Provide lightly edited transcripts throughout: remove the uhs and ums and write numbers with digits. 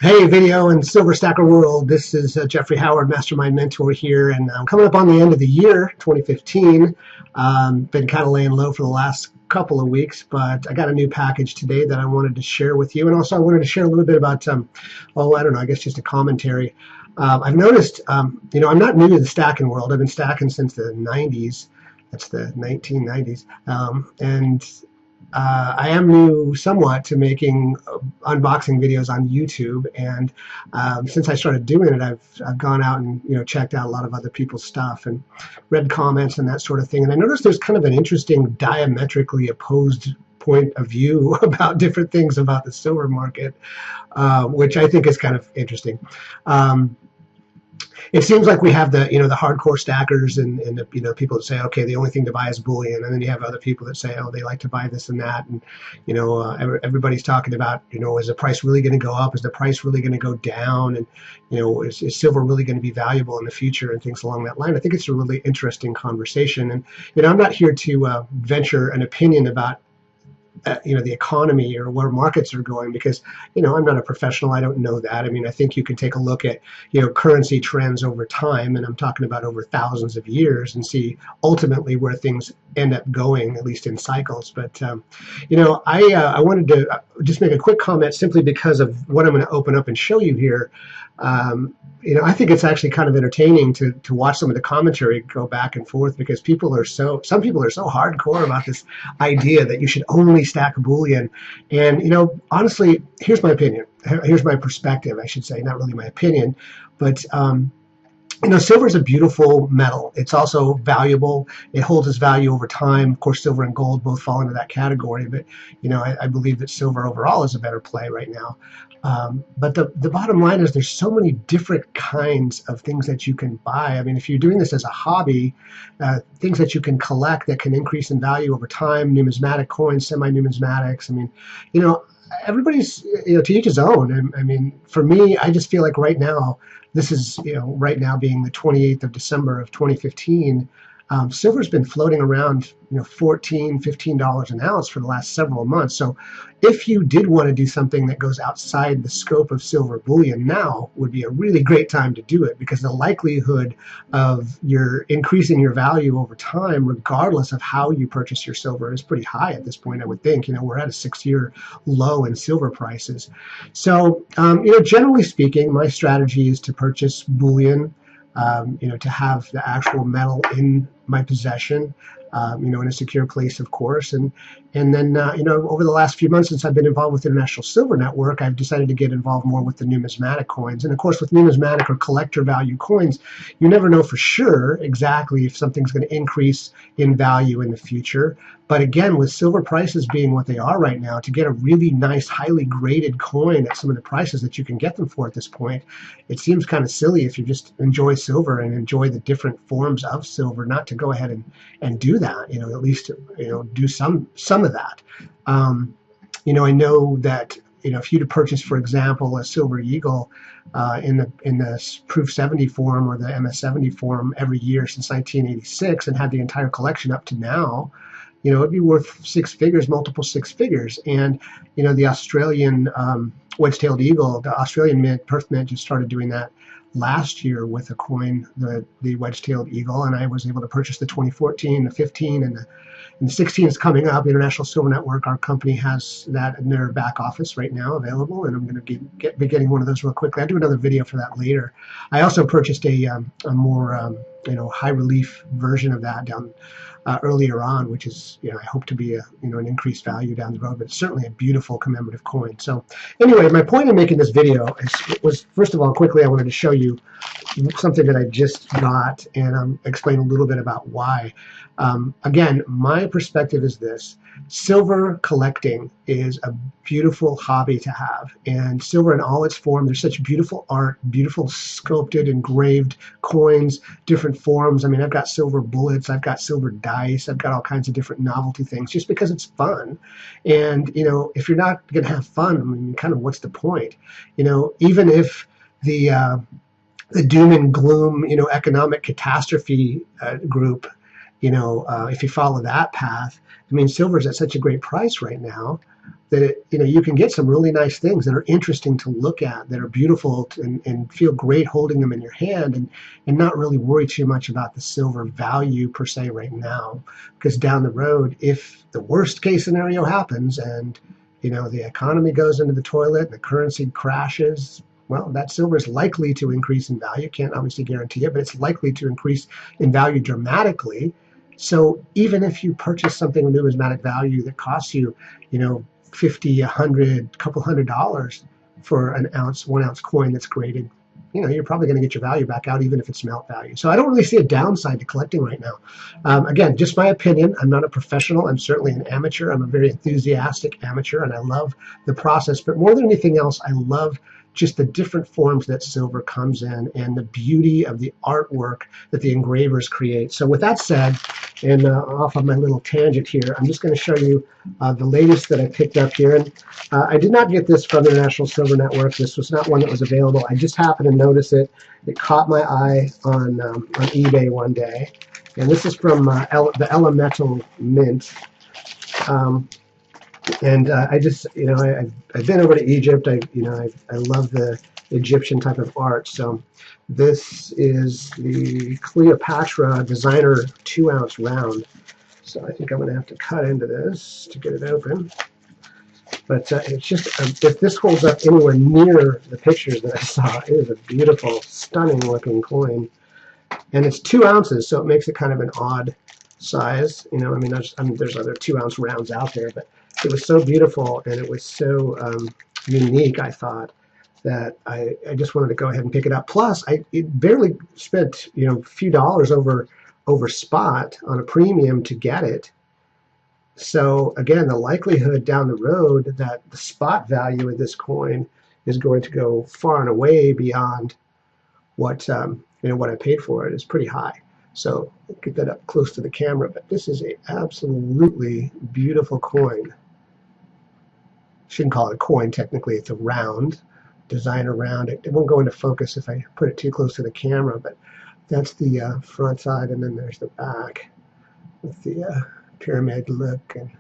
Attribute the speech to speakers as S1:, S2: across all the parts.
S1: Hey, video and silver stacker world. This is Jeffrey Howard, Mastermind Mentor here, and I'm coming up on the end of the year, 2015. Been kind of laying low for the last couple of weeks, but I got a new package today that I wanted to share with you, and also I wanted to share a little bit about, I don't know, I guess just a commentary. I've noticed, I'm not new to the stacking world. I've been stacking since the 90s. That's the 1990s, and I am new somewhat to making unboxing videos on YouTube, and since I started doing it, I've gone out and checked out a lot of other people's stuff and read comments and that sort of thing. And I noticed there's kind of an interesting diametrically opposed point of view about different things about the silver market, which I think is kind of interesting. It seems like we have the hardcore stackers and the people that say, okay, the only thing to buy is bullion, and then you have other people that say, oh, they like to buy this and that, and everybody's talking about, is the price really going to go up? Is the price really going to go down? And is silver really going to be valuable in the future, and things along that line. I think it's a really interesting conversation, and I'm not here to venture an opinion about the economy or where markets are going, because I'm not a professional. I don't know that. I mean, I think you can take a look at currency trends over time, and I'm talking about over thousands of years, and see ultimately where things end up going, at least in cycles. But I wanted to just make a quick comment simply because of what I'm going to open up and show you here. I think it's actually kind of entertaining to watch some of the commentary go back and forth, because some people are so hardcore about this idea that you should only stack bullion. And honestly, here's my opinion. Here's my perspective, I should say, not really my opinion, but silver is a beautiful metal. It's also valuable. It holds its value over time. Of course, silver and gold both fall into that category, but I believe that silver overall is a better play right now. But the bottom line is there's so many different kinds of things that you can buy. I mean, if you're doing this as a hobby, things that you can collect that can increase in value over time, numismatic coins, semi-numismatics. I mean, everybody's, to each his own. I mean, for me, I just feel like right now, this is, right now being the 28th of December of 2015, silver's been floating around, $14, $15 an ounce for the last several months. So if you did want to do something that goes outside the scope of silver bullion, now would be a really great time to do it, because the likelihood of your increasing your value over time, regardless of how you purchase your silver, is pretty high at this point, I would think. We're at a 6-year low in silver prices. So, generally speaking, my strategy is to purchase bullion, to have the actual metal in my possession, in a secure place, of course. And then, over the last few months since I've been involved with International Silver Network, I've decided to get involved more with the numismatic coins. And of course, with numismatic or collector value coins, you never know for sure exactly if something's going to increase in value in the future. But again, with silver prices being what they are right now, to get a really nice, highly graded coin at some of the prices that you can get them for at this point, it seems kind of silly, if you just enjoy silver and enjoy the different forms of silver, not to go ahead and do that. At least do some of that. I know that if you'd purchase, for example, a silver eagle in the Proof 70 form or the MS70 form every year since 1986, and had the entire collection up to now, it'd be worth 6 figures, multiple 6 figures. And the Australian wedge-tailed eagle, the Australian Mint, Perth Mint, just started doing that last year with a coin, the wedge-tailed eagle, and I was able to purchase the 2014, the 15, and the 16 is coming up. International Silver Network, our company, has that in their back office right now available, and I'm going to be getting one of those real quickly. I'll do another video for that later. I also purchased a more high relief version of that down earlier on, which is I hope to be an increased value down the road, but it's certainly a beautiful commemorative coin. So anyway, my point in making this video was, first of all, quickly, I wanted to show you something that I just got, and explain a little bit about why. Again, my perspective is this: silver collecting is a beautiful hobby to have, and silver in all its form. There's such beautiful art, beautiful sculpted, engraved coins, different forms. I mean, I've got silver bullets, I've got silver dice, I've got all kinds of different novelty things, just because it's fun. And if you're not going to have fun, I mean, kind of what's the point? Even if the doom and gloom, economic catastrophe group, if you follow that path, I mean, silver's at such a great price right now. that you can get some really nice things that are interesting to look at, that are beautiful and feel great holding them in your hand, and not really worry too much about the silver value per se right now, because down the road, if the worst case scenario happens and the economy goes into the toilet and the currency crashes, well, that silver is likely to increase in value. Can't obviously guarantee it, but it's likely to increase in value dramatically. So even if you purchase something with numismatic value that costs you, 50, 100, couple $100 for an ounce, 1 ounce coin that's graded, you're probably going to get your value back out, even if it's melt value. So I don't really see a downside to collecting right now. Again, just my opinion. I'm not a professional. I'm certainly an amateur. I'm a very enthusiastic amateur, and I love the process. But more than anything else, I love just the different forms that silver comes in and the beauty of the artwork that the engravers create. So with that said, and off on my little tangent here, I'm just going to show you the latest that I picked up here. And I did not get this from the International Silver Network. This was not one that was available. I just happened to notice it. It caught my eye on eBay one day. And this is from the Elemental Mint. And I just, I've been over to Egypt. I love the Egyptian type of art. So this is the Cleopatra designer 2 ounce round. So I think I'm going to have to cut into this to get it open. But it's just, if this holds up anywhere near the pictures that I saw, it is a beautiful, stunning looking coin. And it's 2 ounces, so it makes it kind of an odd size. There's other 2 ounce rounds out there, but it was so beautiful and it was so unique, I thought, that I just wanted to go ahead and pick it up. Plus, I barely spent a few dollars over spot on a premium to get it. So again, the likelihood down the road that the spot value of this coin is going to go far and away beyond what what I paid for it is pretty high. So I'll get that up close to the camera. But this is a absolutely beautiful coin. Shouldn't call it a coin, technically it's a round, designer round. It won't go into focus if I put it too close to the camera, but that's the front side, and then there's the back with the pyramid look, and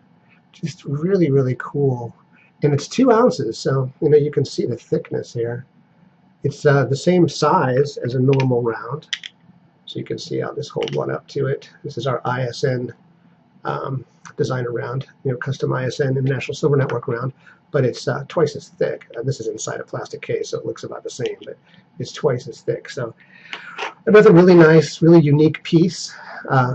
S1: just really, really cool. And it's 2 ounces, so you can see the thickness here. It's the same size as a normal round, so you can see how this holds one up to it. This is our ISN designer round, custom ISN International Silver Network round, but it's twice as thick. This is inside a plastic case, so it looks about the same, but it's twice as thick. So another really nice, really unique piece.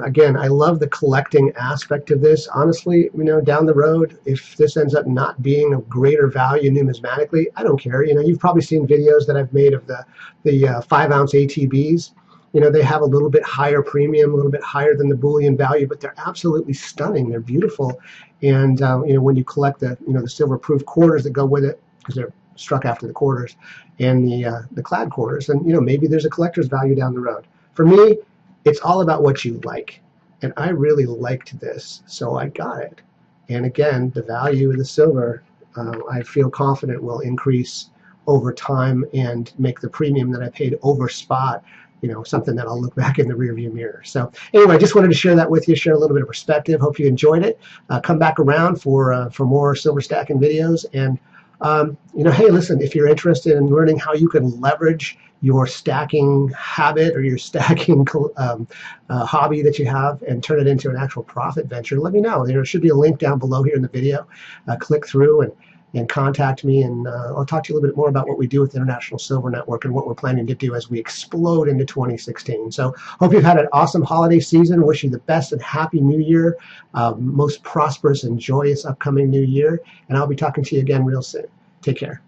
S1: Again, I love the collecting aspect of this. Honestly, down the road, if this ends up not being of greater value numismatically, I don't care. You've probably seen videos that I've made of the 5 ounce ATBs. They have a little bit higher premium, a little bit higher than the bullion value, but they're absolutely stunning. They're beautiful. And, when you collect the silver proof quarters that go with it, because they're struck after the quarters, and the clad quarters, and, maybe there's a collector's value down the road. For me, it's all about what you like. And I really liked this, so I got it. And again, the value of the silver, I feel confident will increase over time and make the premium that I paid over spot something that I'll look back in the rearview mirror. So anyway, I just wanted to share that with you, share a little bit of perspective. Hope you enjoyed it. Come back around for more silver stacking videos. And, hey, listen, if you're interested in learning how you can leverage your stacking habit or your stacking hobby that you have and turn it into an actual profit venture, let me know. There should be a link down below here in the video. Click through and contact me, and I'll talk to you a little bit more about what we do with the International Silver Network and what we're planning to do as we explode into 2016. So hope you've had an awesome holiday season. Wish you the best and happy new year, most prosperous and joyous upcoming new year, and I'll be talking to you again real soon. Take care.